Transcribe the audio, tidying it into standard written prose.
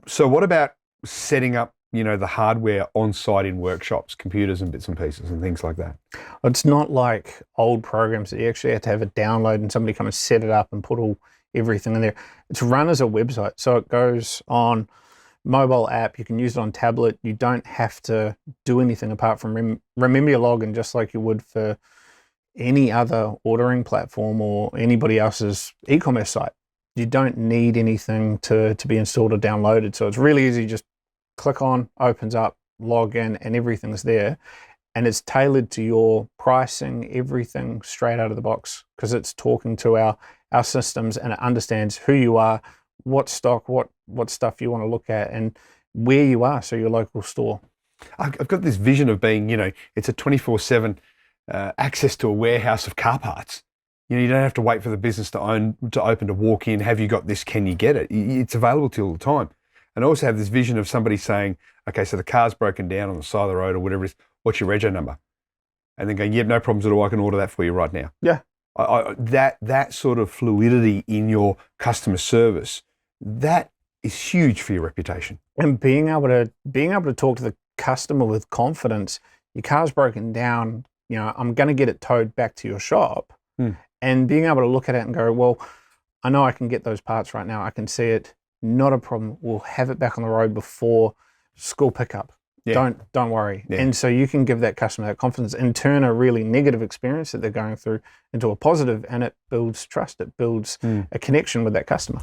So what about setting up, the hardware on site in workshops, computers and bits and pieces and things like that? It's not like old programs that you actually have to have a download and somebody come and set it up and put everything in there. It's run as a website. So it goes on mobile app. You can use it on tablet. You don't have to do anything apart from remember your login, just like you would for any other ordering platform or anybody else's e-commerce site. You don't need anything to be installed or downloaded. So it's really easy. Just click on, opens up, log in, and everything's there. And it's tailored to your pricing, everything straight out of the box, because it's talking to our systems, and it understands who you are, what stock, what stuff you want to look at, and where you are, so your local store. I've got this vision of being, it's a 24/7 access to a warehouse of car parts. You don't have to wait for the business to open to walk in. Have you got this? Can you get it? It's available to you all the time. And I also have this vision of somebody saying, okay, so the car's broken down on the side of the road or whatever it is, what's your rego number? And then going, yep, no problems at all. I can order that for you right now. Yeah. That sort of fluidity in your customer service, that is huge for your reputation. And being able to talk to the customer with confidence. Your car's broken down. I'm going to get it towed back to your shop, and being able to look at it and go, well, I know I can get those parts right now. I can see it. Not a problem. We'll have it back on the road before school pickup. Yeah. Don't worry. Yeah. And so you can give that customer that confidence and turn a really negative experience that they're going through into a positive, and it builds trust. It builds a connection with that customer.